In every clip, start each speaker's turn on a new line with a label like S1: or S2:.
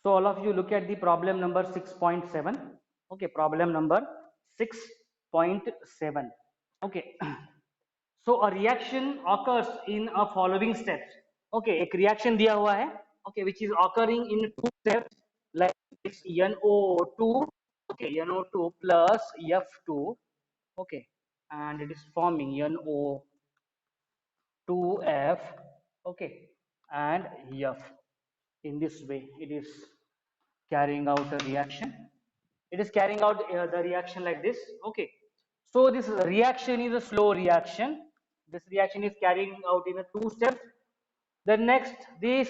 S1: So all of you look at the problem number 6.7. Okay, problem number 6.7. Okay. So a reaction occurs in a following steps. Okay, एक reaction दिया हुआ है. Okay, which is occurring in two steps like this NO2. Okay, NO2 plus F2. Okay, and it is forming NO2F. Okay, and F. In this way, it is carrying out a reaction. It is carrying out the reaction like this. Okay, so this reaction is a slow reaction. This reaction is carrying out in a two steps. The next, this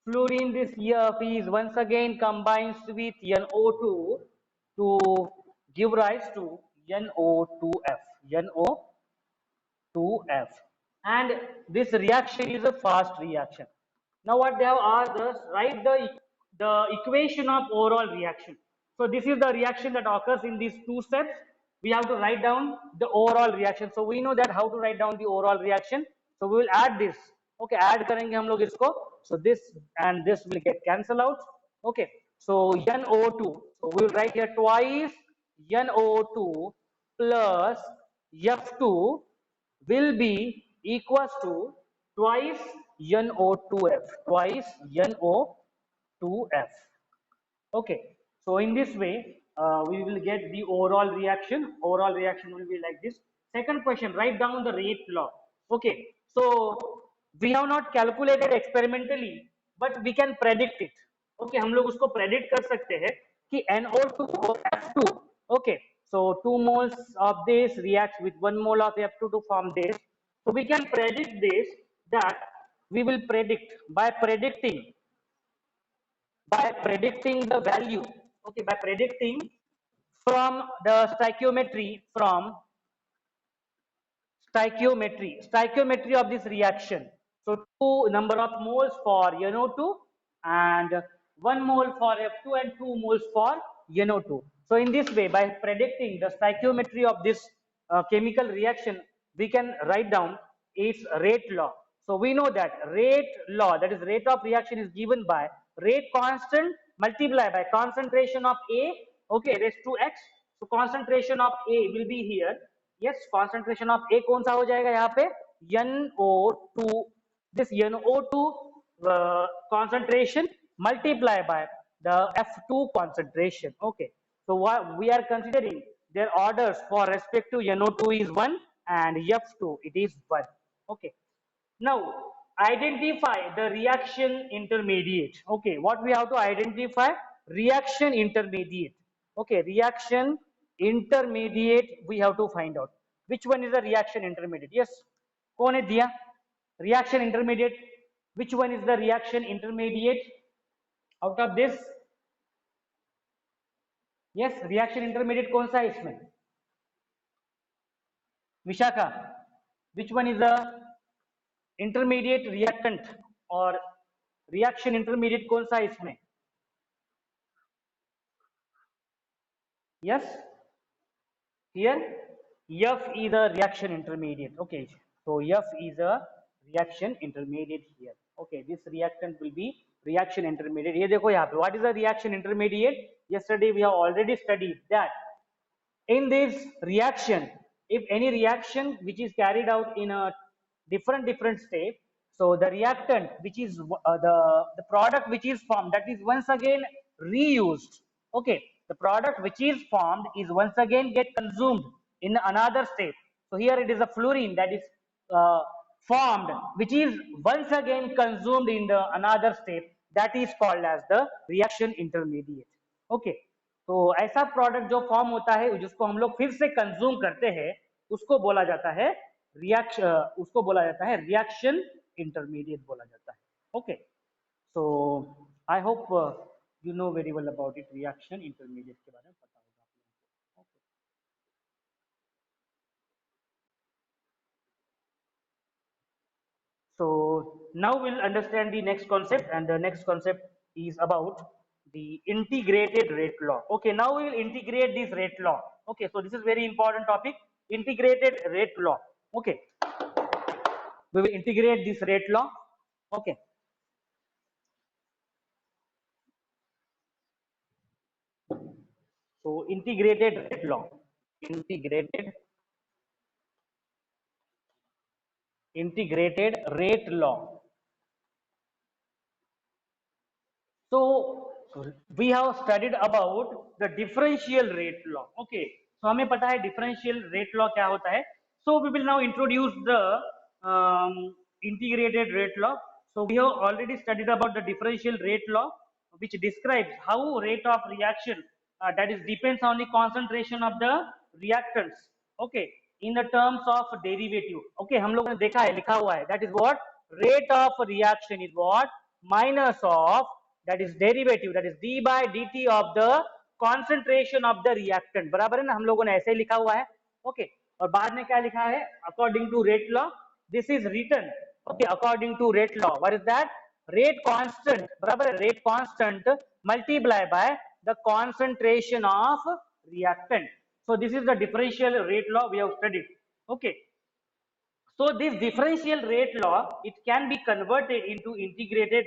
S1: fluorine, this EF is once again combines with NO2 to give rise to NO2F. NO2F. And this reaction is a fast reaction. Now what they have asked us, write the equation of overall reaction. So this is the reaction that occurs in these two steps. We have to write down the overall reaction. So we know that how to write down the overall reaction. So we will add this. Okay, add करेंगे हम लोग इसको. So this and this will get cancel out. Okay, so NO2. So we will write here twice NO2 plus F2 will be equals to twice NO2F, twice NO2F. Okay, so in this way, we will get the overall reaction. Overall reaction will be like this. Second question, write down the rate law. Okay, so we have not calculated experimentally, but we can predict it. Okay, हम लोग उसको predict कर सकते हैं कि NO2 और F2. Okay, so 2 moles of this reacts with 1 mole of F2 to form this. So we can predict this, that we will predict by predicting the value. Okay, by predicting from the stoichiometry of this reaction. So two number of moles for NO2 and 1 mole for F2 and 2 moles for NO2. So in this way, by predicting the stoichiometry of this chemical reaction, we can write down its rate law. So we know that rate law, that is rate of reaction, is given by rate constant multiplied by concentration of A, okay, raised to x. So concentration of A will be here. Yes, concentration of A कौन सा हो जाएगा यहाँ पे NO2. This NO2 concentration multiplied by the F2 concentration. Okay, so what we are considering, their orders for respect to NO2 is 1 and F2 it is 1. Okay, now identify the reaction intermediate. Okay, what we have to identify? Reaction intermediate. Okay, reaction intermediate we have to find out. Which one is the reaction intermediate? Yes, कौन है दिया reaction intermediate? Which one is the reaction intermediate out of this? Yes, reaction intermediate कौन सा है इसमें? Vishakha, which one is the intermediate reactant और reaction intermediate कौन सा है इसमें? Yes, here F is a reaction intermediate. Okay, so F is a reaction intermediate here. Okay, this reactant will be reaction intermediate. ये देखो यहाँ पे, what is the reaction intermediate? Yesterday we have already studied that in this reaction, if any reaction which is carried out in a different state, so the reactant which is the product which is formed, that is once again reused. Okay, the product which is formed is once again get consumed in another state. So here it is a fluorine that is uh, formed, which is once again consumed in the another state, that is called as the reaction intermediate. Okay, तो ऐसा product जो form होता है जिसको हम लोग फिर से कंज्यूम करते हैं, उसको बोला जाता है रिएक्शन इंटरमीडिएट बोला जाता है. Okay, so I hope you know very well about it. Reaction intermediate के बारे में पता होगा आप लोगों को. Okay, so now we'll understand the next concept, and the next concept is about the integrated rate law. Okay, now we will integrate this rate law. Okay, so this is very important topic, integrated rate law. Okay, we will integrate this rate law. Okay, So integrated rate law, integrated rate law. So we have studied about the differential rate law. Okay, so हमें पता है differential rate law क्या होता है. So we will now introduce the integrated rate law. So we have already studied about the differential rate law, which describes how rate of reaction that is depends on the concentration of the reactants. Okay, in the terms of derivative. Okay, हम लोगों ने देखा है, लिखा हुआ है. That is what rate of reaction is what minus of that is derivative, that is d by dt of the concentration of the reactant. बराबर है ना, हम लोगों ने ऐसे ही लिखा हुआ है. Okay, और बाद में क्या लिखा है, according to rate law this is written. Okay, according to rate law what is that, rate constant, बराबर है, rate constant multiply by the concentration of reactant. So this is the differential rate law we have studied. Okay, so this differential rate law, it can be converted into integrated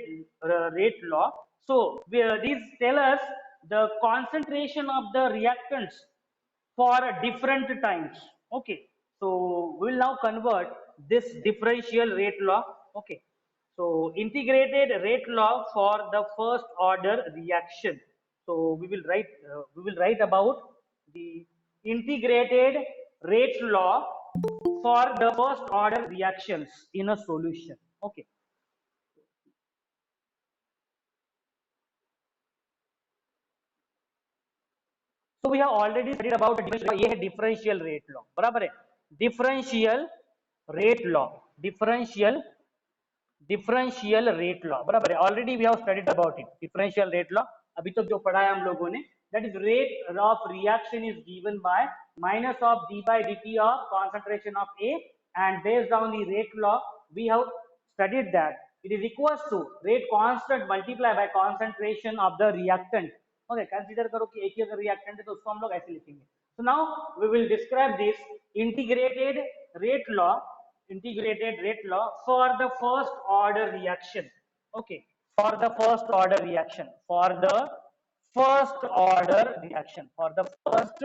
S1: rate law. So these tell us the concentration of the reactants for different times. Okay, so we will now convert this differential rate law. Okay, so integrated rate law for the first order reaction. So we will write about the integrated rate law for the first order reactions in a solution. Okay, so we have already studied about the differential. ये है differential rate law, बराबर है, differential rate law, differential rate law, बराबर है, already we have studied about it. Differential rate law अभी तक जो पढ़ा है हम लोगों ने, that is rate of reaction is given by minus of d by dt of concentration of A, and based on the rate law we have studied that it is equals to rate constant multiply by concentration of the reactant. Okay, consider करो कि एक ही अगर reactant है तो उसको हम लोग ऐसे लिखेंगे. So now we will describe this integrated rate law, for the first order reaction. Okay, for the first order reaction, for the first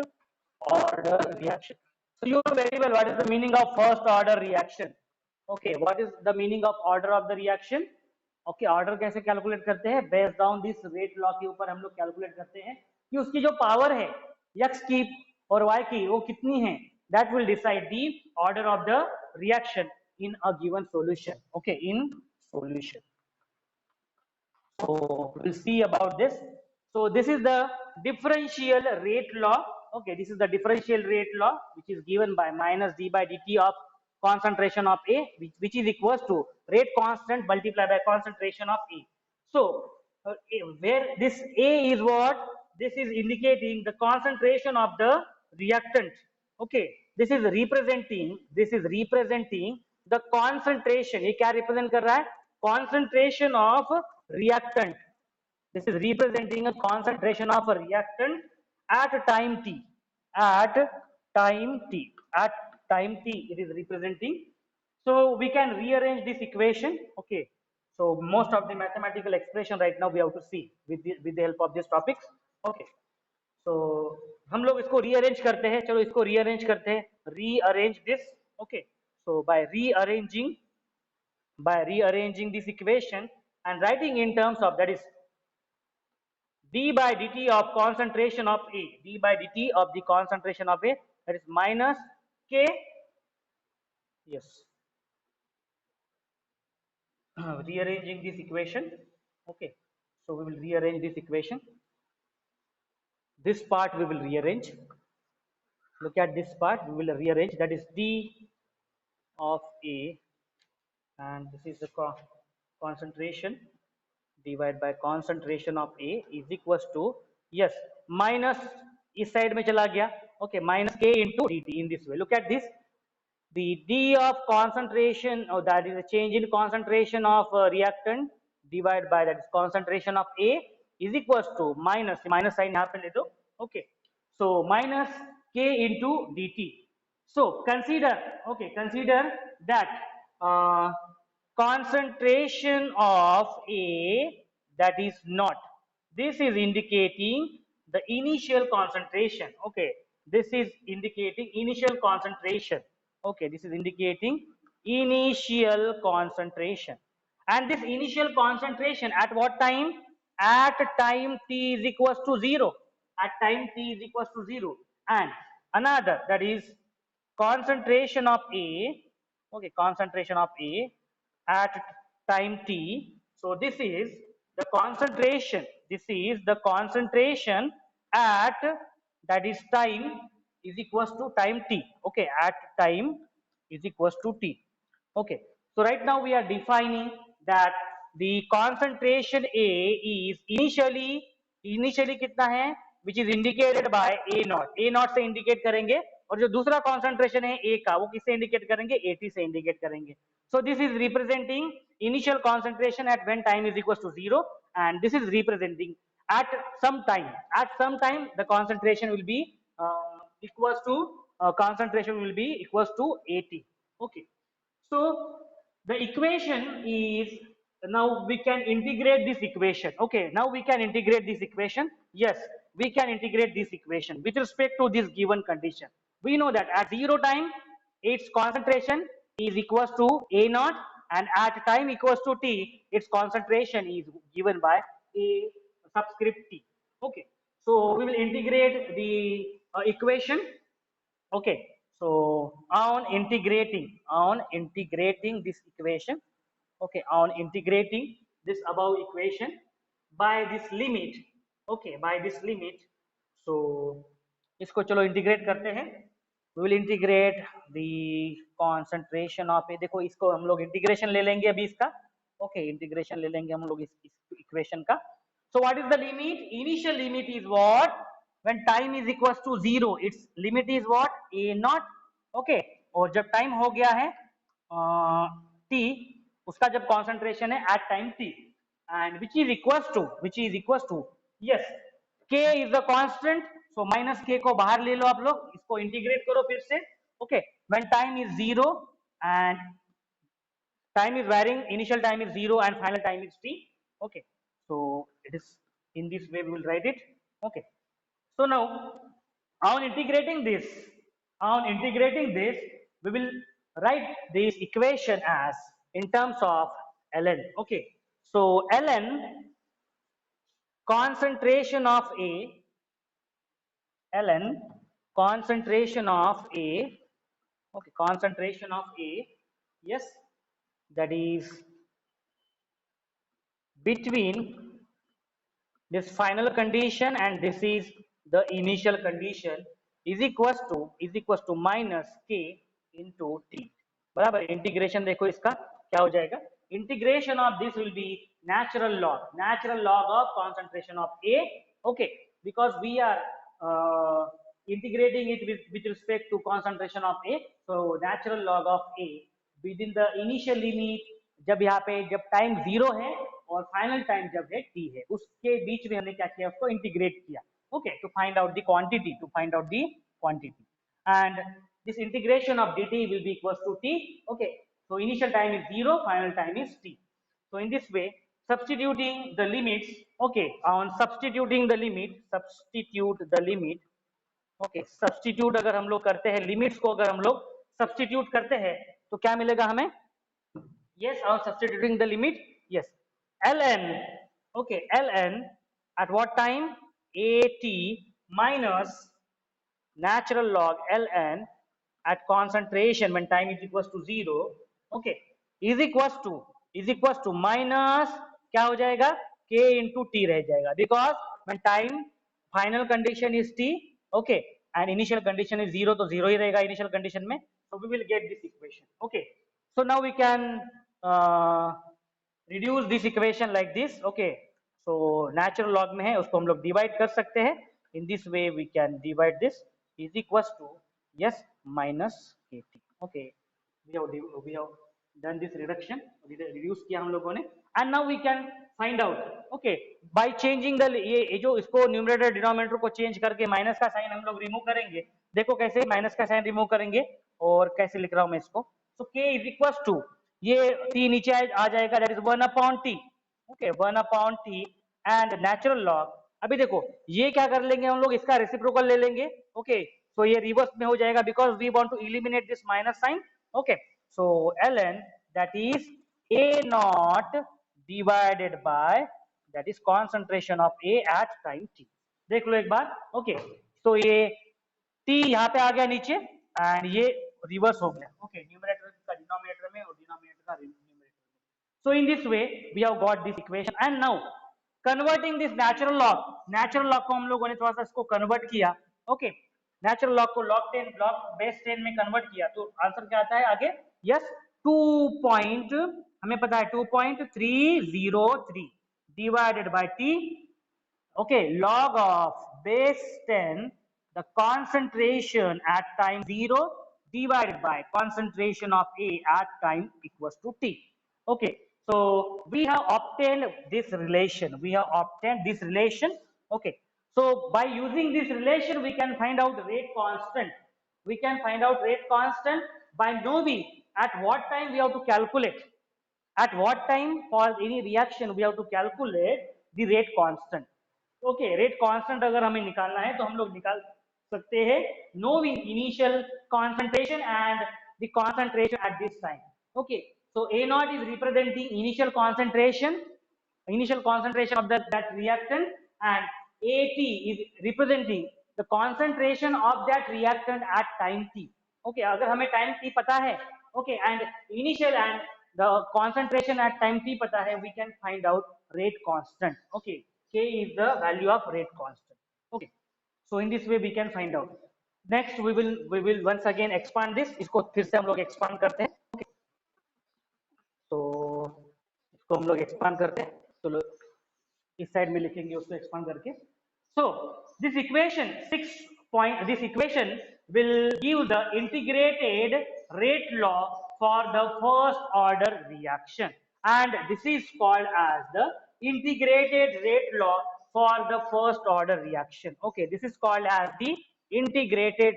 S1: order reaction. So you know very well what is the meaning of first order reaction. Okay, what is the meaning of order of the reaction? Okay, order कैसे calculate करते हैं, based on this rate law के ऊपर हम लोग calculate करते हैं कि उसकी जो पावर है x की और y की वो कितनी है, that will decide the order of the reaction in a given solution. Okay, in solution. So we'll see about this. So this is the differential rate law. Okay, this is the differential rate law which is given by minus d by dt of concentration of A, which is equals to rate constant multiplied by concentration of A. So where this A is what? This is indicating the concentration of the reactant. Okay, this is representing the concentration. ये क्या represent कर रहा है? Concentration of reactant. This is representing a concentration of a reactant at time t. At time t. At time t, it is representing. So we can rearrange this equation. Okay. So most of the mathematical expression right now we have to see with the help of these topics. Okay. So हम लोग इसको rearrange करते हैं. चलो इसको rearrange करते हैं. Rearrange this. Okay. So by rearranging this equation and writing in terms of, that is d by dt of concentration of A, d by dt of the concentration of A, that is minus K, yes, rearranging this equation. Okay, so we will rearrange this equation. This part we will rearrange. Look at this part, we will rearrange, that is d of A, and this is the concentration divided by concentration of A is equals to, yes, minus इस side में चला गया. Okay, minus K into dt in this way. Look at this, the D of concentration, or that is a change in concentration of reactant divided by that is concentration of A is equals to minus sign यहाँ पे ले दो. Okay, so minus K into dt. So consider that concentration of A, that is not. This is indicating the initial concentration. Okay, this is indicating initial concentration. Okay, this is indicating initial concentration. And this initial concentration at what time? At time t is equals to 0. At time t is equals to 0. And another, that is concentration of A. Okay, concentration of A at time t. So this is the concentration. This is the concentration at, that is time is equals to time t. Okay, at time is equals to t. Okay, so right now we are defining that the concentration A is initially कितना है, which is indicated by A naught. A naught से indicate करेंगे, और जो दूसरा concentration है A का, वो किससे indicate करेंगे? AT से indicate करेंगे. So this is representing initial concentration at when time is equals to 0, and this is representing at some time. At some time the concentration will be equals to concentration will be equals to AT. Okay. So the equation is, now we can integrate this equation. Okay, now we can integrate this equation. Yes, we can integrate this equation with respect to this given condition. We know that at 0 time its concentration is equals to A naught, and at time equals to t its concentration is given by A subscript t. Okay, so we will integrate the equation. Okay, so on integrating this equation, okay, on integrating this above equation by this limit, okay, by this limit, so इसको चलो integrate करते हैं. We will integrate the concentration of A. देखो इसको हम लोग integration ले लेंगे अभी इसका. Okay, इंटीग्रेशन ले लेंगे हम लोग इस इक्वेशन का. So what is the limit? Initial limit is what? When time is equals to 0, its limit is what? A naught. Okay, और जब टाइम हो गया है t, उसका जब concentration है at time t, and which is equals to yes, k is the constant, so minus k को बाहर ले लो आप लोग, इसको इंटीग्रेट करो फिर से. Okay, when time is 0 and time is varying, initial time is 0 and final time is t. Okay, so it is in this way we will write it. Okay, so now on integrating this, we will write this equation as in terms of ln. Okay, so ln concentration of A, ln concentration of A, okay, concentration of A, yes, that is between this final condition and this is the initial condition, is equals to minus k into t. बराबर. Integration देखो इसका क्या हो जाएगा. Integration of this will be natural log of concentration of A. Okay, because we are integrating it with respect to concentration of A, so natural log of A within the initial limit, जब यहाँ पे जब time 0 है और final time जब है t है, उसके बीच में हमने क्या किया, उसको इंटीग्रेट किया. Okay, to find out the quantity, and this integration of dt will be equals to t. Okay, so initial time is 0, final time is t. So in this way, substituting the limits, okay, on substitute the limit, okay, substitute अगर हम लोग करते हैं limits को, अगर हम लोग substitute करते हैं तो क्या मिलेगा हमें? Yes, on substituting the limit, yes, ln, okay, ln at what time? At minus natural log ln at concentration when time is equals to 0, okay, is equals to minus क्या हो जाएगा? K into t रह जाएगा, because when time final condition is t, okay, and initial condition is 0, तो 0 ही रहेगा initial condition में. So we will get this equation. Okay, so now we can reduce this equation like this. Okay, so natural log में है, उसको हम लोग divide कर सकते हैं. In this way we can divide this, is equals to yes minus kt. Okay, we have done this reduction, reduce किया हम लोगों ने, and now we can find out. Okay, by changing the ये जो इसको न्यूमरेटर डिनोमिनेटर को change करके minus का साइन हम लोग रिमूव करेंगे. देखो कैसे माइनस का साइन रिमूव करेंगे और कैसे लिख रहा हूं मैं इसको. So k is equals to, ये t नीचे आ जाएगा, that is 1 upon t. Okay, 1 upon t and natural log. अभी देखो ये क्या कर लेंगे हम लोग, इसका रेसिप्रोकल ले लेंगे, ओके, सो ये रिवर्स में हो जाएगा because we want to eliminate this minus sign, okay, so ln that is a not divided by that is concentration of a at time t। देख लो एक बार, ओके, तो ये t यहाँ पे आ गया नीचे एंड ये रिवर्स हो गया, ओके, न्यूमरेटर का डिनोमिनेटर में और डिनोमिनेटर का न्यूमरेटर में। So in this way we have got this equation and now converting this natural log को हम लोगों ने थोड़ा सा इसको कन्वर्ट किया, ओके, नेचुरल लॉग को लॉग बेस 10 में कन्वर्ट किया तो आंसर क्या आता है आगे, यस 2 पॉइंट, हमें पता है 2.303 divided by t, okay, log of base 10 the concentration at time 0 divided by concentration of A at time equals to t. Okay, so we have obtained this relation, okay, so by using this relation we can find out rate constant, by knowing at what time we have to calculate, at what time for any reaction we have to calculate the rate constant, okay, rate constant अगर हमें निकालना है तो हम लोग निकाल सकते हैं knowing initial concentration and the concentration at this time, okay, so a naught is representing initial concentration of that reactant and at is representing the concentration of that reactant at time t, okay, अगर हमें time t पता है, okay, and initial and the concentration at time t pata hai, we can find out rate constant, okay, k is the value of rate constant, okay, so in this way we can find out. Next we will once again expand this, isko फिर से हम लोग expand करते हैं, okay, तो इसको हम लोग expand करते हैं, तो इस साइड में लिखेंगे उसको expand करके, so this equation 6 point, this equation will give the integrated rate law for the first order reaction and this is called as the integrated rate law for the first order reaction, okay, this is called as the integrated,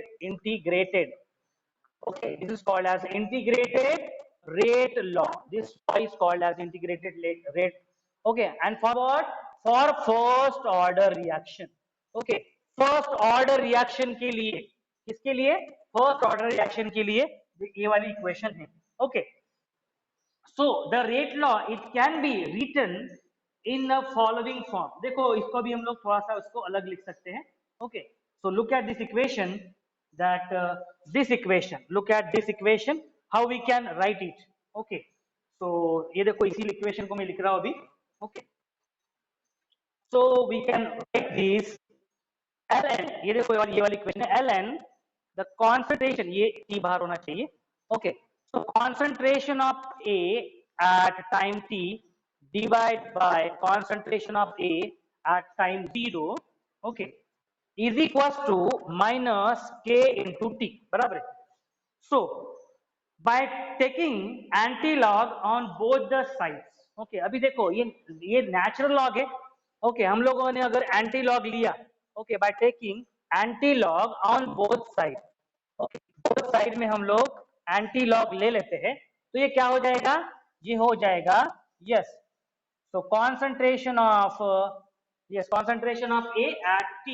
S1: okay, this is called as integrated rate law, this is called as integrated rate, okay, and for what, for first order reaction, okay, first order reaction के लिए, किसके लिए, first order reaction के लिए ये वाली equation है, okay, so the rate law it can be written in the following form, देखो इसको भी हम लोग थोड़ा सा उसको अलग लिख सकते हैं, okay, so look at this equation, that this equation, look at this equation, how we can write it, okay, so ये देखो इसी इक्वेशन को मैं लिख रहा हूं अभी, okay, so we can write this ln, ये देखो ये वाली इक्वेशन है, ln द कॉन्सेंट्रेशन, ये t बाहर होना चाहिए, okay, so concentration of A at time t divide by concentration of A at time 0, okay, is equal to minus k into t, बराबर है, so by taking anti log on both the sides, okay, अभी देखो ये natural log है, okay, हम लोगों ने अगर एंटी लॉग लिया, okay, by taking anti-log on both sides, okay, both side में हम लोग anti-log ले लेते हैं तो ये क्या हो जाएगा, ये हो जाएगा, yes, so concentration of yes, concentration of A at t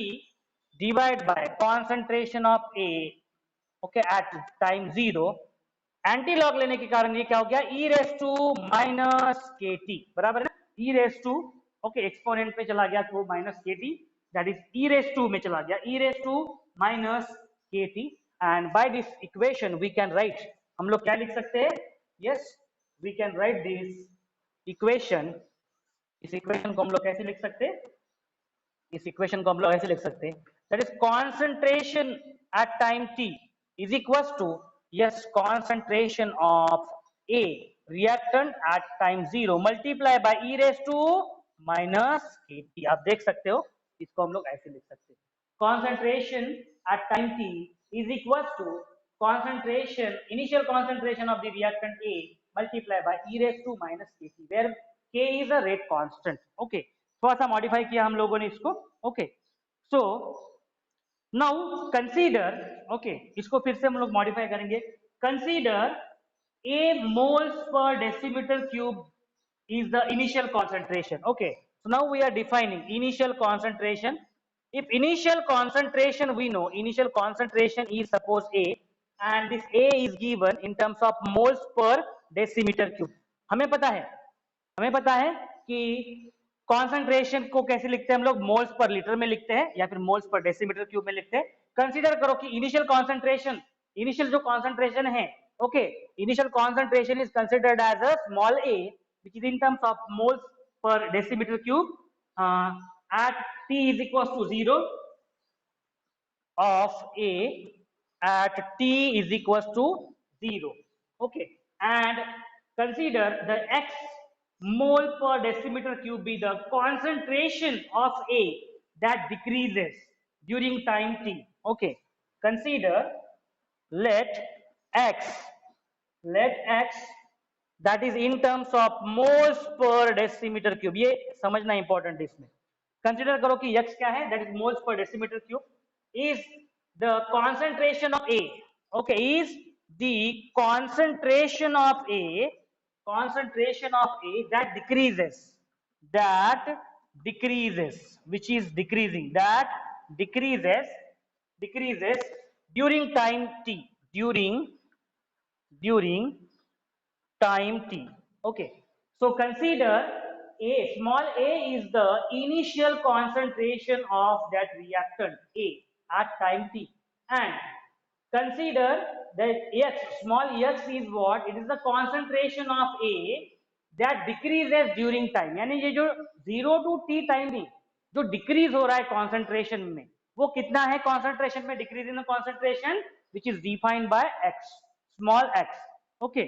S1: divide by concentration of A, okay, at time 0, anti log लेने के कारण ये क्या हो गया, e raise to minus k t, बराबर है ना, e raise to, okay, exponent पे चला गया तो वो minus k t, that is e raised to में चला गया, e raised to minus kt and by this equation we can write, हम लोग क्या लिख सकते हैं, yes, we can write this equation, इस equation को हम लोग कैसे लिख सकते हैं, इस equation को हम लोग ऐसे लिख सकते हैं, that is concentration at time t is equals to, yes, concentration of A reactant at time 0 multiply by e raised to minus kt, आप देख सकते हो इसको हम लोग ऐसे लिख सकते हैं, concentration at time t is equals to concentration, initial concentration of the reactant A multiplied by e raised to minus kt where k is a rate constant, okay, थोड़ा सा मॉडिफाई किया हम लोगों ने इसको, okay, so now consider, okay, इसको फिर से हम लोग मॉडिफाई करेंगे, consider a moles per decimeter cube is the initial concentration, okay, So now we are defining initial concentration. If initial concentration, we know initial concentration is suppose A, and this A is given in terms of moles per decimeter cube. हमें पता है कि concentration को कैसे लिखते हैं हम लोग, मोल्स पर लीटर में लिखते हैं या फिर मोल्स पर डेसीमीटर क्यूब में लिखते हैं. कंसीडर करो कि इनिशियल कॉन्सेंट्रेशन, इनिशियल जो कॉन्सेंट्रेशन है, okay, initial concentration is considered as a small a which is in terms of moles per decimetre cube at t is equals to 0 of A at t is equals to 0. Okay, and consider the x mole per decimeter cube be the concentration of A that decreases during time t. Okay, consider let x that is in terms of moles per decimeter cube. ये समझना important है इसमें. Consider करो कि x क्या है, that is moles per decimeter cube, is the concentration of A. Okay, is the concentration of A that decreases, which is decreasing, that decreases during time t, during time t. Okay, so consider A, small a is the initial concentration of that reactant A at time t, and consider that x, small x is what, it is the concentration of A that decreases during time. यानी ये जो 0 to t time में जो decrease हो रहा है concentration में, वो कितना है कॉन्सेंट्रेशन में, decrease in concentration which is defined by x, small x. Okay,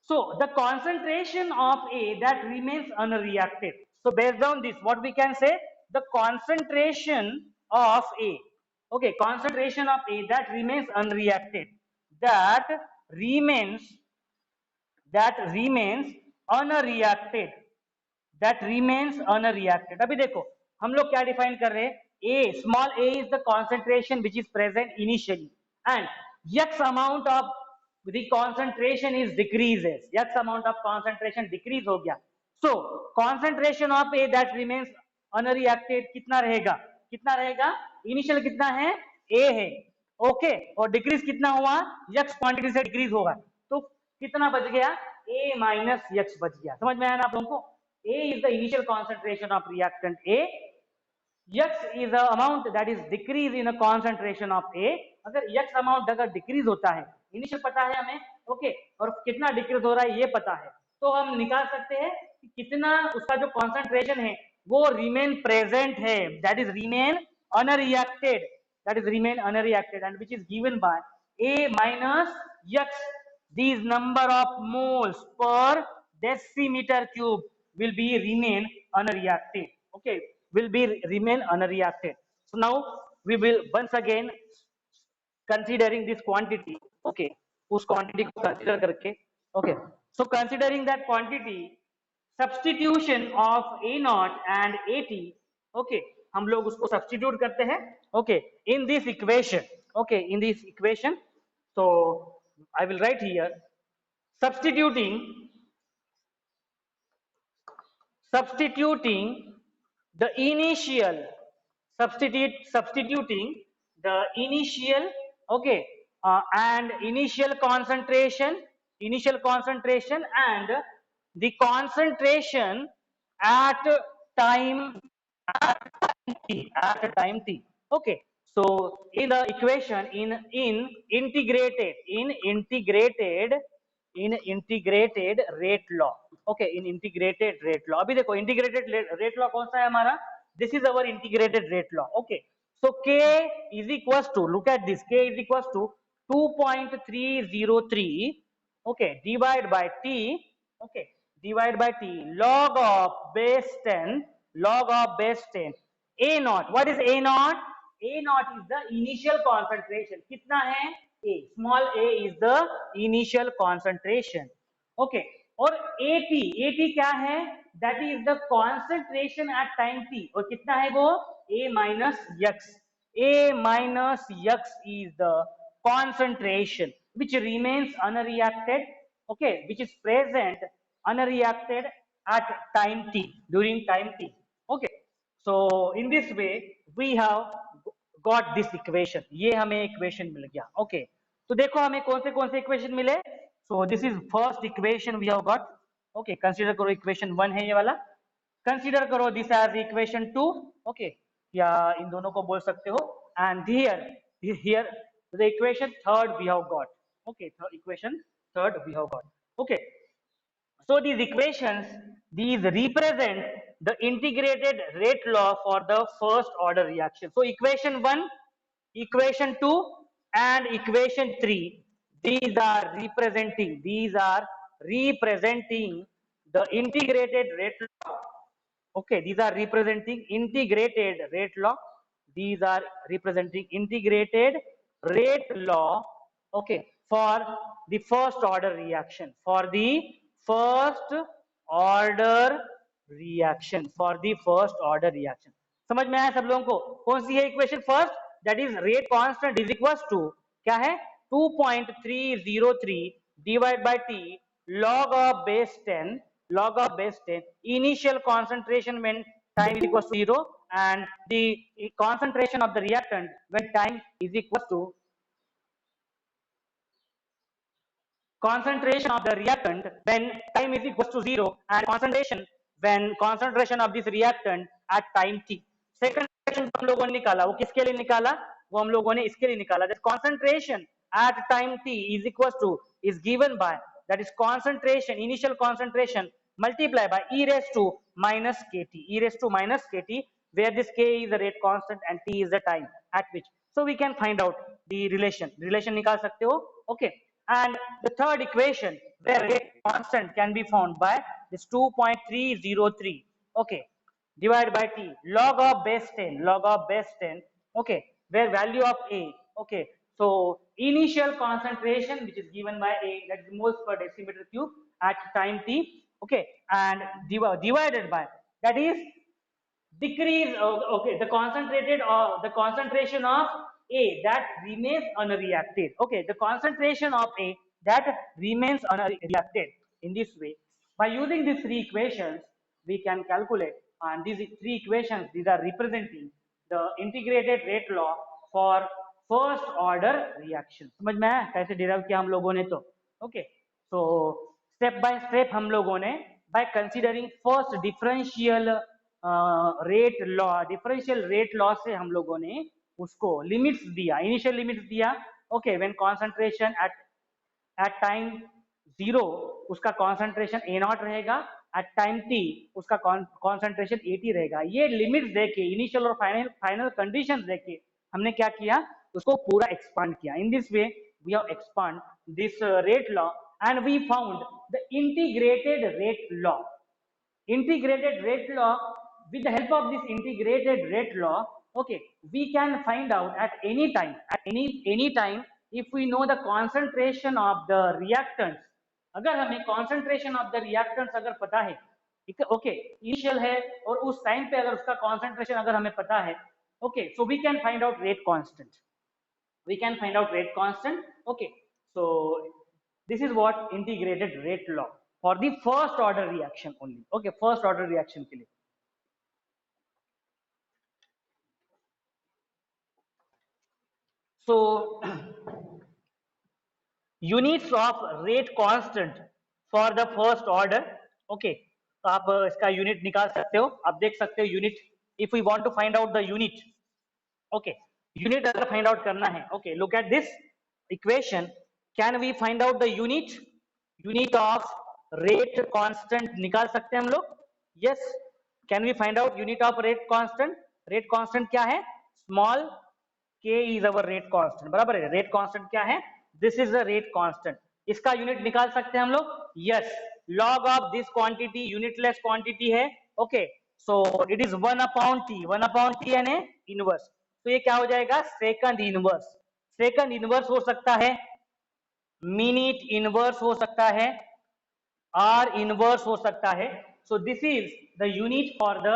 S1: so the concentration of A that remains unreacted. So based on this, what we can say, the concentration of A, okay, concentration of A that remains unreacted, that remains unreacted. अभी देखो हम लोग क्या define कर रहे हैं, A, small a is the concentration which is present initially, and x amount of the concentration is decreases, x amount of concentration decrease हो गया. So concentration of A that remains unreacted कितना रहेगा, initial कितना है, A है, okay, और decrease कितना हुआ, x क्वांटिटी से डिक्रीज होगा, तो कितना बच गया, A माइनस x बच गया. समझ में आया ना आप लोगों को. A is the initial concentration of reactant A, x is the amount that is decrease in a concentration of A. अगर x amount अगर डिक्रीज होता है, इनिशियल पता है हमें, ओके, और कितना डिक्रीज हो रहा है ये पता है, तो हम निकाल सकते हैं कि कितना उसका जो कॉन्सेंट्रेशन है वो रिमेन प्रेजेंट है, that is remain unreacted, and which is given by A minus x. These number of moles per decimeter cube will be remain unreacted. Okay, will be remain unreacted. So now we will once again considering this quantity. Okay, उस quantity को consider करके, okay, so considering that quantity, substitution of A naught and AT, okay, हम लोग उसको substitute करते हैं, okay, in this equation. Okay, in this equation, so I will write here, substituting the initial, substituting the initial, okay, and initial concentration and the concentration at time t. Okay, so in the equation, in integrated rate law. Okay, in integrated rate law, अभी देखो integrated rate law कौन सा है हमारा, this is our integrated rate law. Okay, so K is equals to, look at this, K is equals to 2.303, okay, divided by T, okay, divided by T log of base 10 A naught. What is A naught? A naught is the initial concentration. कितना है? A. Small a is the initial concentration. Okay. और AT क्या है? That is the concentration at time t. और कितना है वो? A minus x. A minus x is the concentration which remains unreacted. Okay, which is present unreacted at time t, during time t. Okay, so in this way we have got this equation. ये हमें equation मिल गया. Okay, तो देखो हमें कौन से equation मिले. So this is first equation we have got. Okay, consider करो equation 1 है ये वाला. Consider करो this as equation 2. Okay, या इन दोनों को बोल सकते हो. And here the equation third we have got. Okay, equation third we have got. Okay, so these equations, these represent the integrated rate law for the first order reaction. So equation 1, equation 2 and equation 3, these are representing the integrated rate law. Okay, these are representing integrated rate law. These are representing integrated rate law. Okay, for the first order reaction. For the first order reaction. For the first order reaction. समझ में आया सब लोगों को. कौन सी है equation first? That is rate constant is equal to क्या है? 2.303 divide by t log of base 10 initial concentration when time is equals to 0 and the concentration of the reactant when time is equals to concentration of the reactant when time is equals to 0 and concentration when concentration of this reactant at time t. Second equation हम लोगों ने निकाला, वो किसके लिए निकाला? वो हम लोगों ने इसके लिए निकाला. That concentration at time t is equals to is given by, that is concentration, initial concentration multiplied by e raised to minus kt, where this k is the rate constant and t is the time at which. So we can find out the relation निकाल सकते हो. Okay, and the third equation where rate constant can be found by this 2.303. Okay, divided by t log of base 10, okay, where value of a, okay, so initial concentration which is given by a, that is moles per decimeter cube at time t, okay, and divided by, that is decrease, okay, the concentration of a that remains unreacted. Okay, the concentration of a that remains unreacted. In this way, by using these three equations we can calculate, and these three equations, these are representing the integrated rate law for first order reaction. समझ में आया कैसे derive किया हम लोगों ने? तो okay, so step by step हम लोगों ने by considering first differential differential rate law से हम लोगों ने उसको लिमिट्स दिया, इनिशियल लिमिट्स दिया. Okay, when concentration eight time 0 उसका कॉन्सेंट्रेशन ए नॉट रहेगा, एट टाइम टी उसका कॉन्सेंट्रेशन 80 रहेगा. ये लिमिट्स देके, इनिशियल और फाइनल कंडीशंस देके हमने क्या किया? उसको पूरा एक्सपांड किया. In this way we have expand this rate law and we found the integrated rate law. Integrated rate law, with the help of this integrated rate law, okay, we can find out at any time, if we know the concentration of the reactants. अगर हमें concentration of the reactants अगर पता है, okay, initial है और उस time पे अगर उसका concentration अगर हमें पता है, okay, so we can find out rate constant. Okay, so this is what integrated rate law for the first order reaction only. Okay, first order reaction के लिए. So units of rate constant for the first order. Okay, तो आप इसका unit निकाल सकते हो. आप देख सकते हो unit, if we want to find out the unit, okay, unit अगर फाइंड आउट करना है, okay, look at this equation. Can we find out the unit of rate constant? निकाल सकते हैं हम लोग. Yes, can we find out unit of rate constant? Rate constant क्या है? Small k is our rate constant. बराबर है. Rate constant क्या है? This is the rate constant. इसका यूनिट निकाल सकते हैं हम लोग. Yes, log of this quantity unitless quantity है. Okay, so it is 1 upon t यानी इनवर्स. तो ये क्या हो जाएगा? सेकंड इनवर्स हो सकता है, मिनट इनवर्स हो सकता है, आर इनवर्स हो सकता है. So this is the unit for the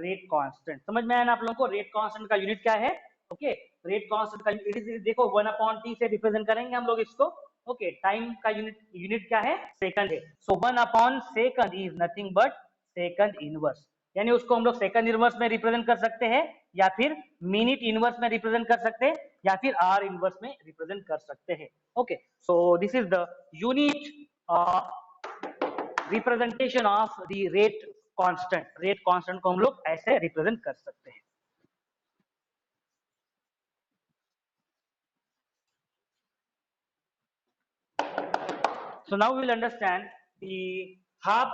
S1: rate constant. समझ में आया ना आप लोगों को? रेट कांस्टेंट का यूनिट क्या है? ओके, रेट कांस्टेंट का यूनिट देखो 1 अपॉन टी से रिप्रेजेंट करेंगे हम लोग इसको. ओके, टाइम का यूनिट क्या है? सेकंड है. सो 1 upon second is nothing but second inverse. यानी उसको हम लोग सेकंड इनवर्स में रिप्रेजेंट कर सकते हैं, या फिर मिनट इनवर्स में रिप्रेजेंट कर सकते हैं, या फिर आर इनवर्स में रिप्रेजेंट कर सकते हैं. Okay, so this is the unit representation of the rate constant. Rate constant को हम लोग ऐसे रिप्रेजेंट कर सकते हैं. So now we will understand the half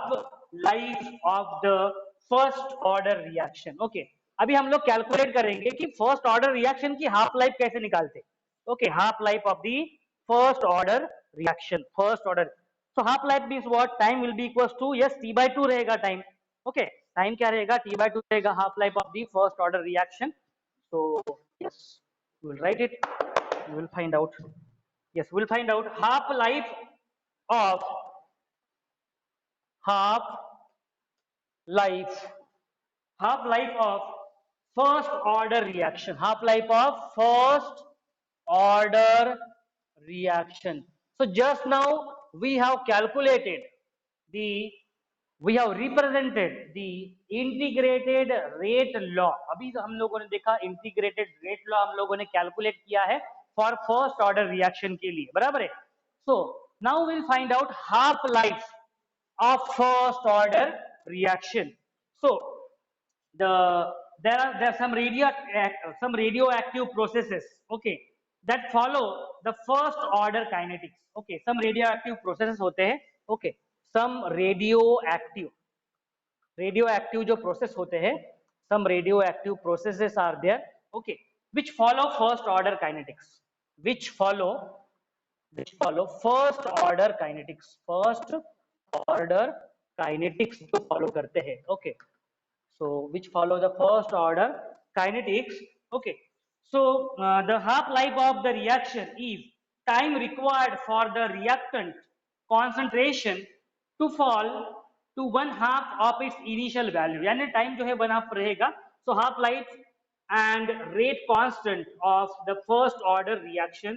S1: life of the first order reaction. Okay, अभी हम लोग कैलकुलेट करेंगे कि फर्स्ट ऑर्डर रिएक्शन की हाफ लाइफ कैसे निकालते. Okay, half life of the first order reaction. First order, so half life means what, time will be equals to, yes, t by 2 रहेगा time. Okay, time क्या रहेगा, t by 2 रहेगा half life of the first order reaction. So yes, we will write it, we will find out. Yes, we will find out half life of half life half life of first order reaction. Half life of first order reaction. So just now we have calculated the, we have represented the integrated rate law. अभी हम लोगों ने देखा integrated rate law हम लोगों ने calculate किया है for first order reaction के लिए, बराबर है. So now we'll find out half life of first order reaction. So there are some radioactive processes, okay, that follow the first order kinetics. Okay, some radioactive processes होते हैं. Okay, some radioactive जो process होते हैं, some radioactive processes are there, okay, which follow first order kinetics, which follow first order kinetics. First order kinetics जो follow करते हैं. Okay, so which follow the first order kinetics. Okay, so the half life of the reaction is time required for the reactant concentration to fall to 1/2 of its initial value. यानी time जो है 1/2 रहेगा. So half life and rate constant of the first order reaction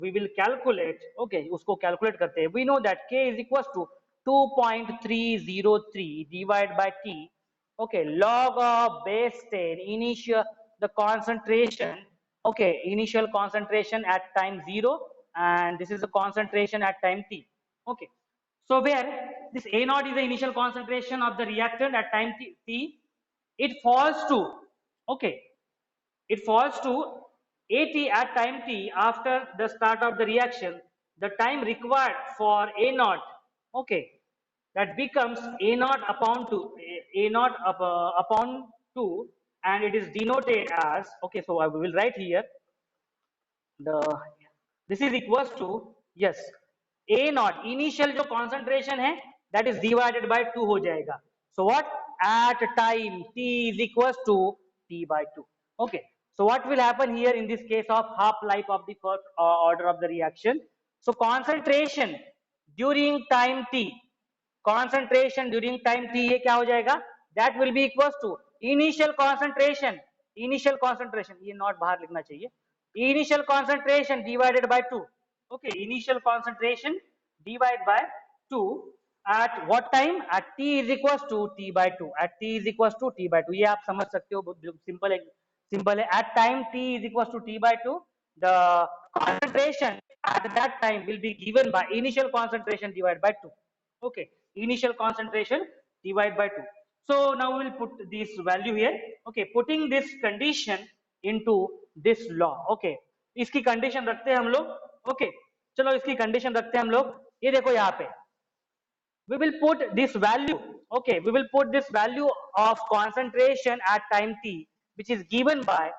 S1: we will calculate. Okay, उसको calculate करते हैं. We know that K is equals to 2.303 divided by T. Okay, log of base 10 initial the concentration. Okay, initial concentration at time 0, and this is the concentration at time t. Okay, so where this A naught is the initial concentration of the reactant at time t, it falls to, okay, it falls to AT at time t after the start of the reaction. The time required for A naught, okay, that becomes A naught upon 2, A naught upon 2, and it is denoted as, okay, so I will write here the, this is equals to, yes, A naught initial जो concentration है that is divided by 2 हो जाएगा. So what, at time t is equals to t by 2. Okay, so what will happen here in this case of half life of the first order of the reaction. So concentration during time t, concentration during time t ये क्या हो जाएगा, that will be equals to initial concentration ये not बाहर लिखना चाहिए, initial concentration divided by 2. Okay, initial concentration divided by 2 at what time, at t is equals to t by 2, at t is equals to t by 2. ये आप समझ सकते हो, बहुत सिंपल है. At time t is equals to t by 2, the concentration at that time will be given by initial concentration divided by 2. Okay, initial concentration divided by 2. So now we will put this value here. Okay, putting this condition into this law. Okay, इसकी condition रखते हैं हम लोग. Okay, चलो इसकी condition रखते हैं हम लोग. ये देखो यहाँ पे we will put this value. Okay, we will put this value of concentration at time t, which is given by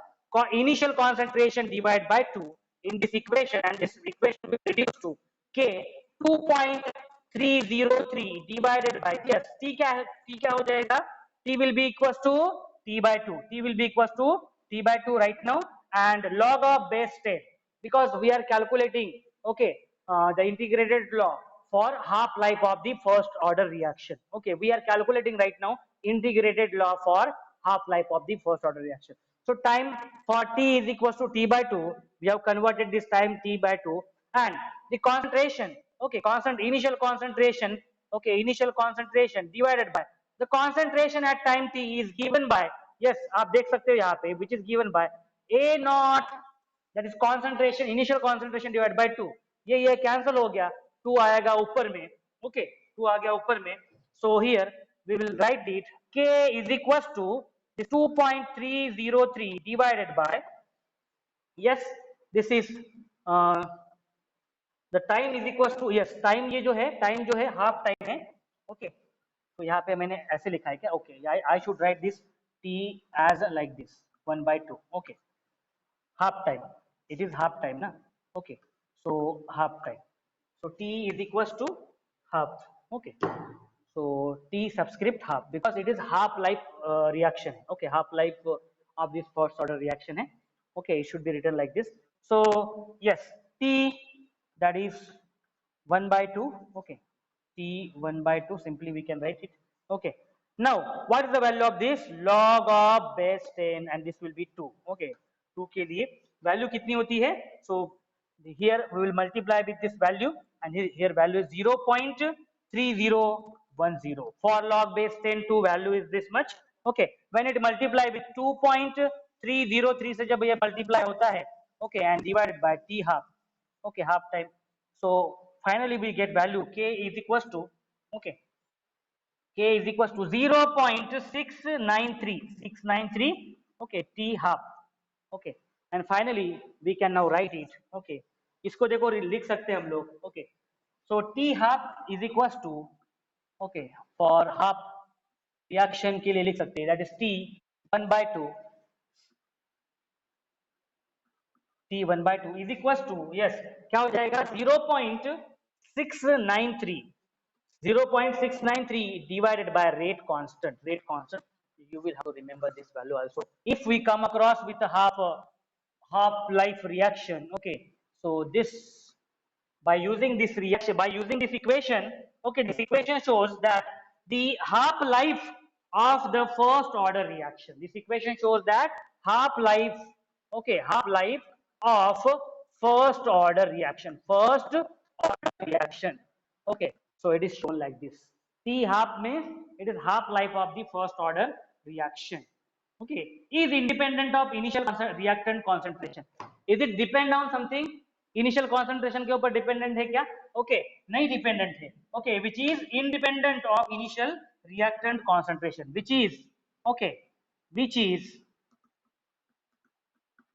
S1: initial concentration divided by 2 in this equation, and this equation will be reduced to K 2.303 divided by, yes, t क्या हो जाएगा, t will be equals to t by 2, t will be equals to t by 2 right now, and log of base 10, because we are calculating, okay, the integrated law for half life of the first order reaction. Okay, we are calculating right now integrated law for half life of the first order reaction. So time for t is equals to t by 2, we have converted this time t by 2, and the concentration, okay, initial concentration, okay, initial concentration divided by The concentration at time t is given by, yes आप देख सकते हो यहाँ पे, which is given by A naught, that is concentration, initial concentration divided by 2. ये cancel हो गया, 2 आएगा ऊपर में, okay, 2 आ गया ऊपर में. So here we will write it, K is equals to 2.303 divided by, yes this is uh, the time is equals to, yes time ये जो है, time जो है half time है, okay. तो यहाँ पे मैंने ऐसे लिखा है क्या, okay I should write this t as like this 1/2, okay, half time, it is half time na, okay, so half time, so t is equals to half, okay, so t subscript half because it is half life reaction, okay, half life of this first order reaction hai, okay, it should be written like this. So yes, t that is 1/2, okay, t 1/2, simply we can write it, okay. Now what is the value of this, log of base 10, and this will be 2, okay, 2 के लिए value कितनी होती है, so here we will multiply with this value, and here value is 0.3010. For log base 10 2 value is this much, okay. When it multiply with 2.303 से जब ये multiply होता है, okay, and divided by t half, okay, half time, so finally we get value k is equals to, okay, k is equals to 0.693, okay, t half, okay, and finally we can now write it, okay. इसको देखो लिख सकते हैं हम लोग, okay, so t half is equals to, okay, for half reaction के लिए लिख सकते हैं, that is t 1/2, t 1/2 is equals to, yes क्या हो जाएगा 0.693, 0.693 divided by rate constant, you will have to remember this value also if we come across with a half life reaction, okay. So this, by using this reaction, by using this equation, okay, this equation shows that the half life of the first order reaction, this equation shows that half life, okay, half life of first order reaction, okay. So it is shown like this, t half means it is half life of the first order reaction, okay, is independent of initial reactant concentration. Is it depend on something, initial concentration के ऊपर dependent है क्या, okay, नहीं dependent है, okay, which is independent of initial reactant concentration, which is, okay, which is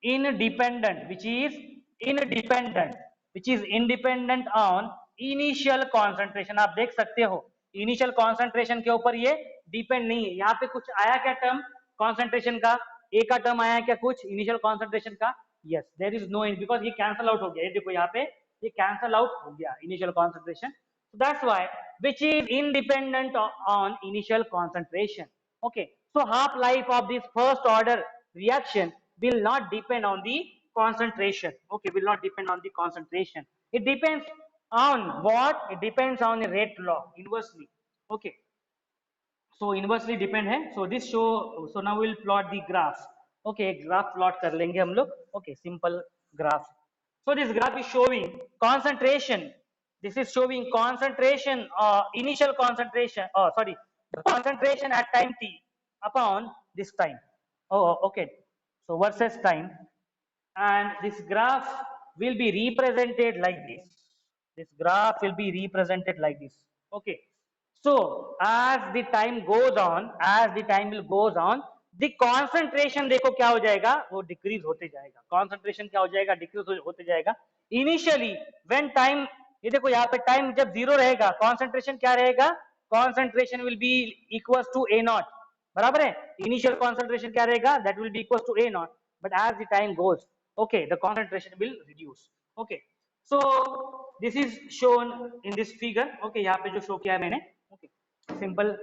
S1: independent, which is independent, which is independent on initial concentration. आप देख सकते हो initial concentration के ऊपर ये डिपेंड नहीं है. यहाँ पे कुछ आया क्या टर्म concentration का, ए का टर्म आया क्या कुछ initial concentration का, yes there is no, because ये cancel out हो गया, ये देखो यहाँ पे ये cancel out हो गया initial concentration, so that's why which is independent on initial concentration, okay. So half life of this first order reaction will not depend on the concentration, okay, will not depend on the concentration, it depends on what, it depends on the rate law inversely, okay. So inversely depend है, so this show, so now we'll plot the graph, okay, graph plot कर लेंगे हम लोग, okay, simple graph. So this graph is showing concentration, this is showing concentration, initial concentration, sorry, the concentration at time t upon this time, okay, so versus time, and this graph will be represented like this, this graph will be represented like this, okay. So as the time goes on, as the time will goes on, the concentration देखो क्या हो जाएगा, वो decrease होते जाएगा, concentration क्या हो जाएगा, decrease होते जाएगा. Initially when time, ये देखो यहाँ पे time जब zero रहेगा, concentration क्या रहेगा, concentration will be equals to A naught, बराबर है, initial concentration क्या रहेगा, that will be equals to A naught, but as the time goes, okay, the concentration will reduce, okay. So this is shown in this figure, okay, यहाँ पे जो show किया है मैंने, okay, simple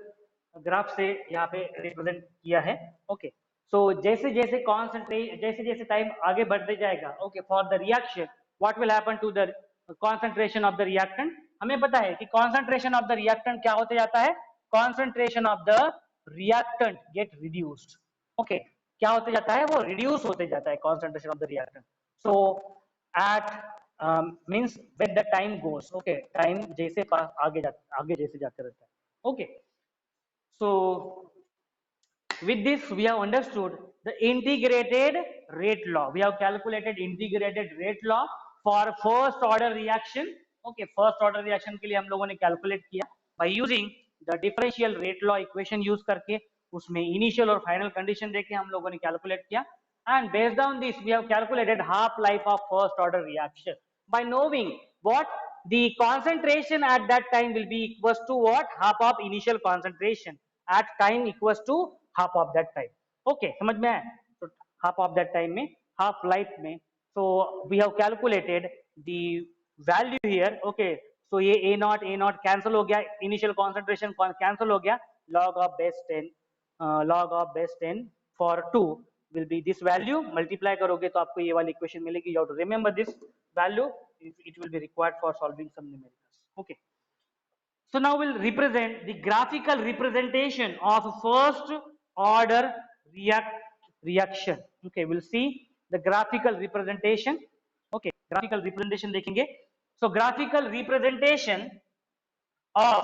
S1: ग्राफ से यहाँ पे रिप्रेजेंट किया है, ओके. सो जैसे जैसे कॉन्सेंट्रेट, जैसे जैसे टाइम आगे बढ़ते जाएगा, okay, for the reaction what will happen to the concentration of the reactant, हमें पता है कि कॉन्सेंट्रेशन ऑफ द रिएक्टेंट क्या होते जाता है, concentration of the reactant get reduced, okay, क्या होते जाता है, वो रिड्यूस होते जाता है concentration of the reactant. So at means when the time goes, okay, time जैसे आगे जैसे जाते रहता है, okay. So with this, we have understood the integrated rate law. We have calculated integrated rate law for first order reaction. Okay, first order reaction के लिए हम लोगों ने calculate किया by using the differential rate law equation use करके, उसमें initial और final condition देके हम लोगों ने calculate किया, and based on this we have calculated half life of first order reaction by knowing what the concentration at that time will be equals to what, half of initial concentration at time equals to half of that time. Okay, समझ में आया? So half of that time में, half life में, so we have calculated the value here. Okay, so ये a naught cancel हो गया, initial concentration cancel हो गया, log of base 10 log of base 10 for 2 will be this value, multiply करोगे तो आपको ये वाली equation मिलेगी. You have to remember this value, it will be required for solving some numericals. Okay, so now we'll represent the graphical representation of first order reaction. Okay, we'll see the graphical representation. Okay, graphical representation देखेंगे. So graphical representation of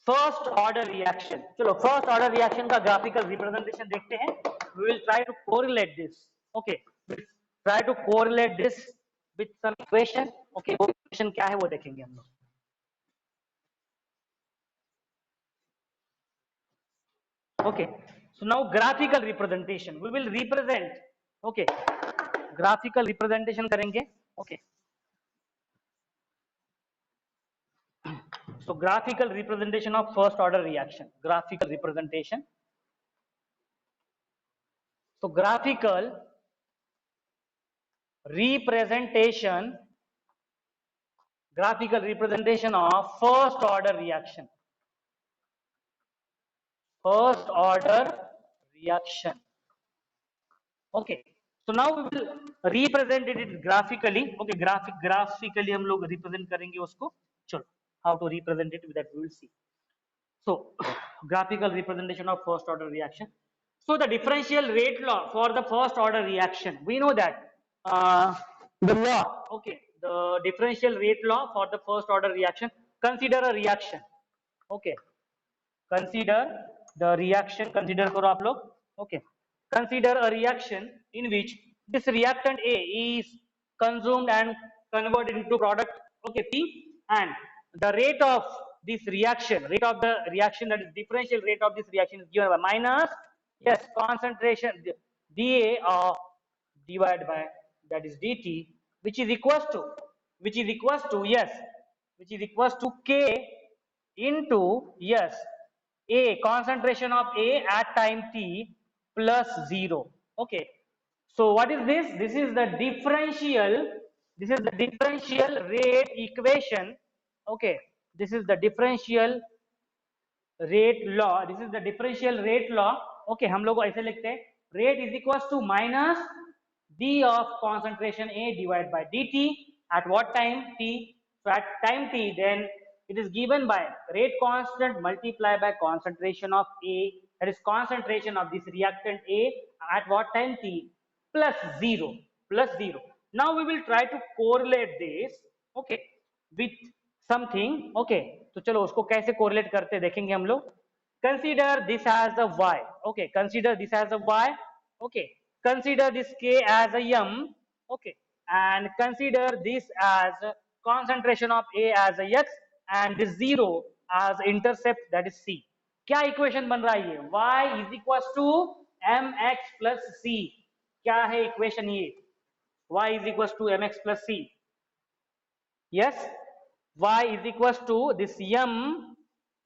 S1: first order reaction. चलो first order reaction का graphical representation देखते हैं. We will try to correlate this. Okay, we'll try to correlate this with some equation. Okay, वो equation क्या है वो देखेंगे हम लोग. Okay, so now graphical representation. We will represent. Okay, graphical representation करेंगे. Okay. So graphical representation of first order reaction. Graphical representation. So graphical representation. Graphical representation of first order reaction. First order reaction. Okay. So now we will represent it graphically. Okay, graphically हम लोग represent करेंगे उसको. चलो, how to represent it that we will see. So graphical representation of first order reaction. So the differential rate law for the first order reaction, we know that the law, okay, the differential rate law for the first order reaction. Consider a reaction. Okay, consider the reaction. Consider करो आप लोग. Okay, consider a reaction in which this reactant A is consumed and converted into product, okay, P, and the rate of this reaction, rate of the reaction, that is differential rate of this reaction, is given by minus, yes, concentration dA of divided by, that is dt, which is equals to yes, which is equals to K into yes, A, concentration of A at time t plus 0. Okay, so what is this? This is the differential rate equation. Okay, this is the differential rate law. This is the differential rate law. Okay, हम लोग ऐसे लिखते हैं, rate is equals to minus d of concentration A divided by dt at what time t. So at time t, then it is given by rate constant multiplied by concentration of A, that is concentration of this reactant A at what time t plus 0. Now we will try to correlate this, okay, with something. Okay, तो चलो उसको कैसे correlate करते हैं देखेंगे हम लोग. Consider this as a y. Okay, consider this as a y. Okay, consider this k as a m. Okay, and consider this as concentration of A as a x and this 0 as intercept, that is c. क्या equation बन रहा है ये? Y is equals to mx plus c. क्या है equation ये? Y is equals to mx plus c. Yes, y is equals to this m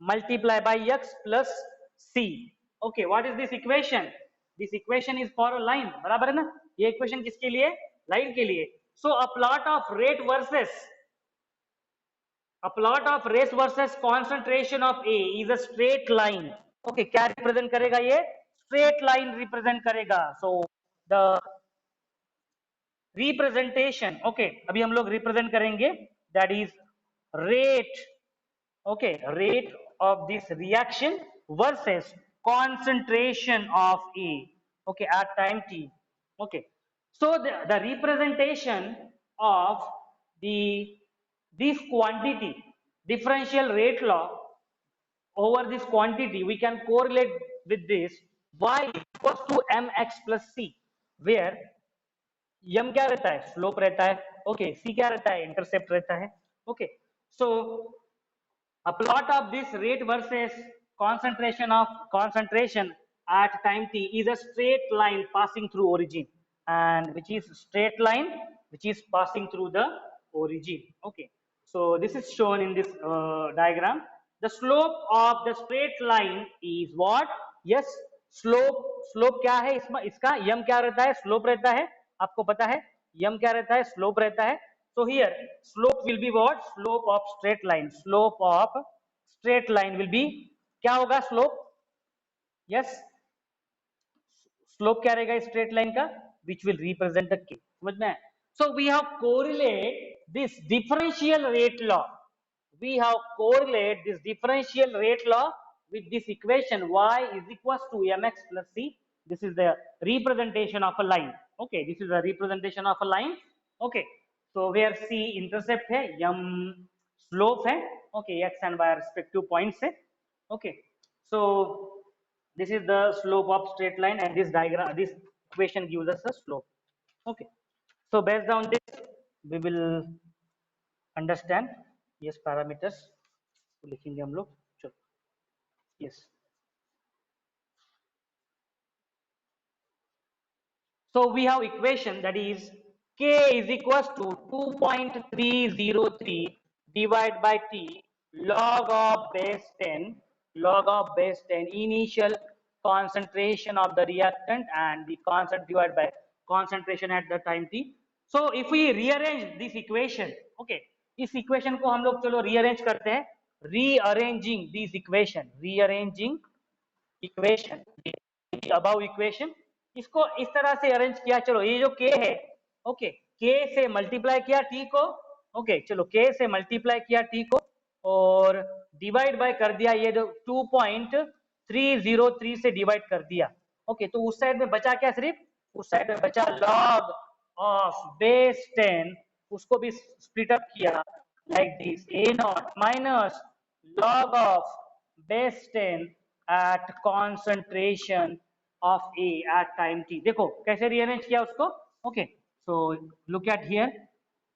S1: multiply by x plus c. Okay, what is this equation? This equation is for a line. बराबर है ना? ये equation किसके लिए? Line के लिए. So a plot of rate versus concentration of A is a straight line. Okay, क्या represent करेगा ये? Straight line represent करेगा. So the representation, okay, अभी हम लोग represent करेंगे, that is rate, okay, rate of this reaction versus concentration of A, okay, at time t. Okay, so the representation of this quantity, differential rate law over this quantity, we can correlate with this y equals to mx plus c, where m क्या रहता है, slope रहता है, okay, c क्या रहता है, intercept रहता है, okay. So a plot of this rate versus concentration at time t is a straight line passing through origin, and which is straight line which is passing through the origin. Okay, so this is shown in this diagram. The slope of the straight line is what? Yes, slope क्या है इसमें, इसका m क्या रहता है, slope रहता है, आपको पता है m क्या रहता है, slope रहता है. So here slope will be what? Slope of straight line. Slope of straight line will be क्या होगा slope? Yes, slope क्या रहेगा straight line का? Which will represent the k. समझ में? So we have correlate this differential rate law. We have correlate this differential rate law with this equation y is equals to mx plus c. This is the representation of a line. Okay, this is a representation of a line. Okay, so where c intercept है, m slope है, okay, x and y respective points है. Okay, so this is the slope of straight line, and this diagram, this equation gives us a slope. Okay, so based on this we will understand. Yes, parameters तो लिखेंगे हम लोग, चलो. Yes, so we have equation that is k is equals to 2.303 divided by t log of base 10, log of base 10 initial concentration of the reactant and the constant divided by concentration at the time t. So if we rearrange this equation, okay, इस equation को हम लोग चलो rearrange करते हैं. Rearranging this equation, rearranging equation, above equation, इसको इस तरह से अरेंज किया. चलो ये जो k है, ओके, k से मल्टीप्लाई किया t को, ओके, चलो k से मल्टीप्लाई किया t को और डिवाइड बाय कर दिया, ये जो 2.303 से डिवाइड कर दिया. ओके, तो उस साइड में बचा क्या, सिर्फ उस साइड में बचा log ऑफ बेस 10, उसको भी स्प्लिट अप किया like this, a not minus log of base 10 at concentration of A at time t. देखो कैसे rearrange किया उसको. Okay, so look at here,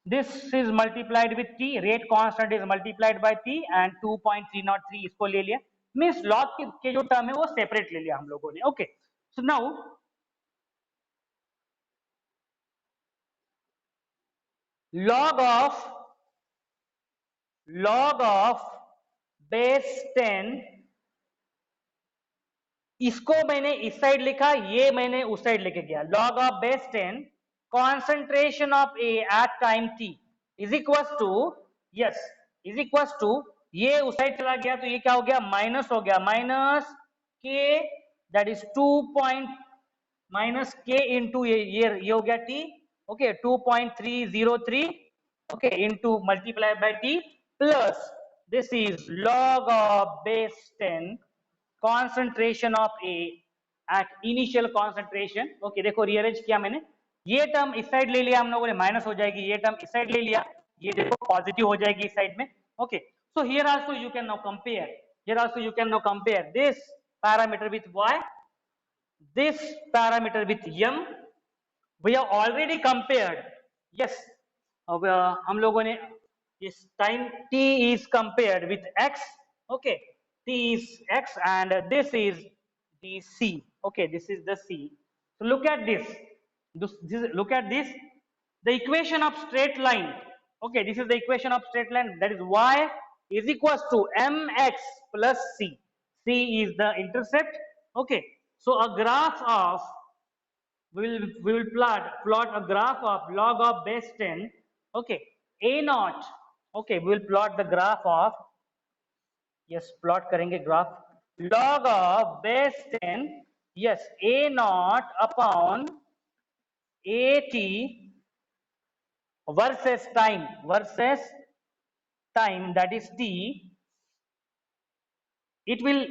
S1: this is multiplied with t, rate constant is multiplied by t and 2.303 इसको ले लिया, means log के जो term है वो सेपरेट ले लिया हम लोगों ने. Okay, so now log of base 10, इसको मैंने इस साइड लिखा, ये मैंने उस साइड लेके गया. log of base 10 concentration of A at time t is equals to, yes, is equals to, ये उस साइड चला गया तो ये क्या हो गया, माइनस हो गया, minus k, that is 2 point minus k into ये हो गया t. Okay, 2.303, okay, into multiply by t plus this is log of base 10 concentration of A at initial concentration. Okay, देखो रीअरेंज किया मैंने, ये टर्म इस साइड ले लिया हम लोगों ने, माइनस हो जाएगी, ये टर्म इस साइड ले लिया, ये देखो पॉजिटिव हो जाएगी इस साइड में. Okay, so here also you can now compare, here also you can now compare this parameter with y, this parameter with m. We have already compared. Yes, हम लोगों ने इस time t is compared with x. Okay, t is x and this is the c. Okay, this is the c. So look at this. Look at this. The equation of straight line. Okay, this is the equation of straight line. That is y is equals to mx plus c. C is the intercept. Okay, so a graph of, we will plot a graph of log of base 10. Okay, a naught. Okay, we will plot the graph of, yes, plot करेंगे graph log of base 10, yes, a naught upon at versus time, that is t. It will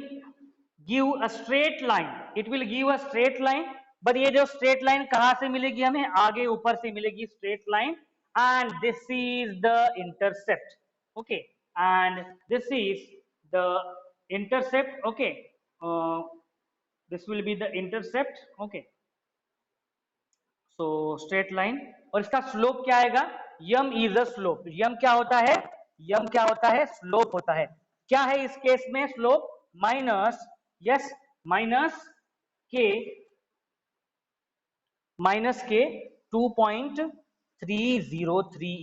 S1: give a straight line, it will give a straight line, but ये जो straight line कहाँ से मिलेगी हमें, आगे ऊपर से मिलेगी straight line, and this is the intercept. Okay, and this is the intercept, okay, this will be the intercept, okay, so straight line, और इसका स्लोप क्या आएगा, यम इज अ स्लोप, यम क्या होता है, यम क्या होता है, स्लोप होता है, क्या है इस केस में स्लोप, माइनस, यस, माइनस के, माइनस के 2.303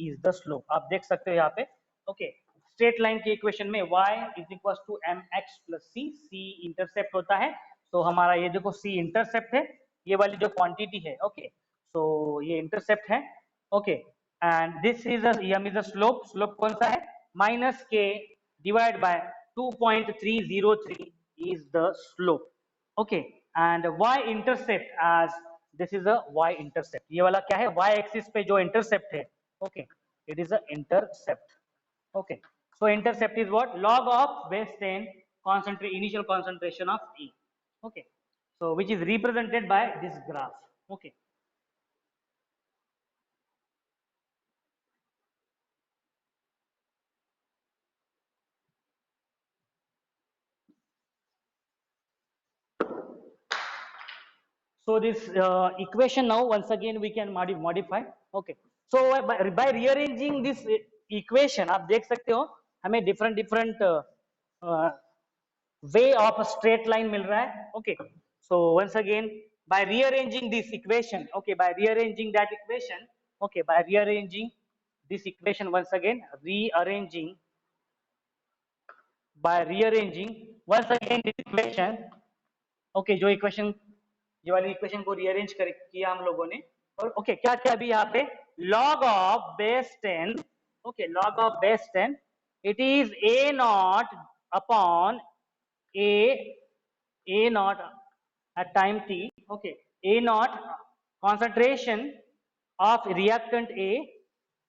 S1: इज द स्लोप, आप देख सकते हो यहाँ पे, ओके, स्ट्रेट लाइन के इक्वेशन में y is equal to m x plus c, c intercept होता है, तो हमारा ये देखो c इंटरसेप्ट है, ये वाली जो क्वांटिटी है, ओके, तो ये इंटरसेप्ट है, okay, and this is m is a slope, slope कौन सा है, minus k divide by 2.303 is the slope, okay, and y intercept as this is a y intercept, ये वाला क्या है, y axis पे जो intercept है, okay, it is a intercept, okay, so intercept is what, log of base 10 initial concentration of E, okay, so which is represented by this graph, okay. So this equation now once again we can modify, okay, so by rearranging this equation आप देख सकते हो हमें different way of a straight line मिल रहा है, okay, so once again by rearranging this equation, okay, by rearranging that equation, okay, by rearranging this equation once again, by rearranging once again this equation, okay, जो equation, ये वाली equation को rearrange कर किया हम लोगों ने, और ओके, क्या क्या अभी यहाँ पे log of base 10, okay, log of base 10, it is a naught upon a naught at time t, okay, a naught concentration of reactant A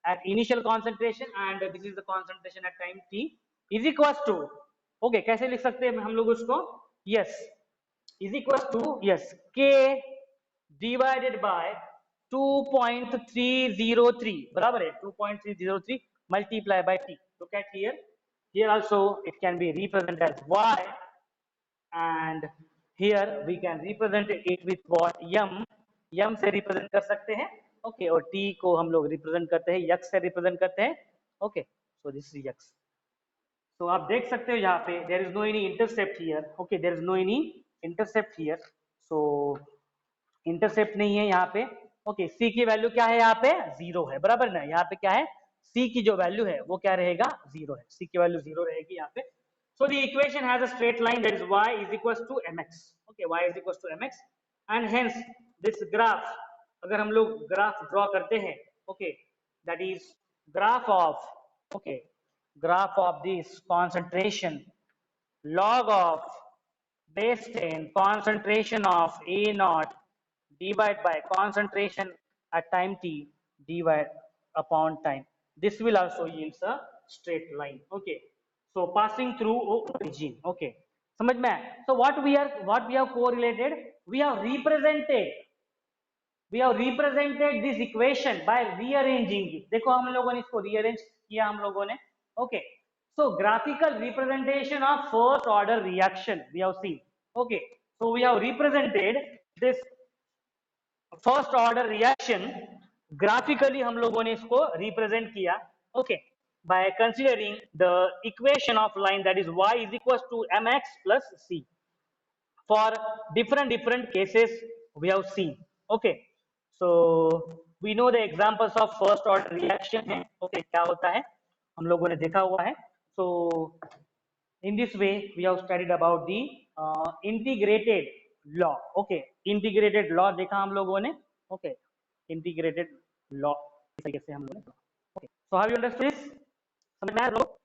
S1: at initial concentration and this is the concentration at time t is equals to, okay, कैसे लिख सकते हैं हम लोग उसको, yes, is equals to, yes, k divided by 2.303 बराबर है 2.303 multiply by t, look at here, here also it can be represented as y and here we can represent it with what, m से represent कर सकते हैं, okay, और t को हम लोग represent करते हैं x से represent करते हैं, okay, so this is x, तो आप देख सकते हो यहाँ पे there is no any intercept here, okay, there is no any intercept here, so intercept नहीं है यहाँ पे, okay, c की वैल्यू क्या है यहाँ पे, जीरो है, बराबर ना, यहाँ पे क्या है, c की जो वैल्यू है वो क्या रहेगा, जीरो है, c की वैल्यू जीरो रहेगी यहाँ पे, so the equation has a straight line that is y is equals to mx, okay, y is equals to mx and hence this graph, अगर हम लोग ग्राफ ड्रॉ करते हैं, okay, that is graph of, okay, graph of this concentration log of base 10 concentration of A naught divided by concentration at time t divided upon time, this will also yield a straight line, okay, so passing through origin, okay, समझ में आया, so what we have correlated, we have represented this equation by rearranging it, देखो हम लोगों ने इसको rearrange किया हम लोगों ने, okay, so graphical representation of first order reaction we have seen, okay, so we have represented this first order reaction graphically हम लोगों ने इसको represent किया, okay, by considering the equation of line that is y is equals to mx plus c for different cases we have seen, okay, so we know the examples of first order reaction है, okay, क्या होता है हम लोगों ने देखा हुआ है, so in this way we have studied about the integrated law, okay, integrated law देखा हम लोगों ने, okay, integrated law इस तरीके से हम लोगों ने, okay, so have you understood this, समझ में आया लोग?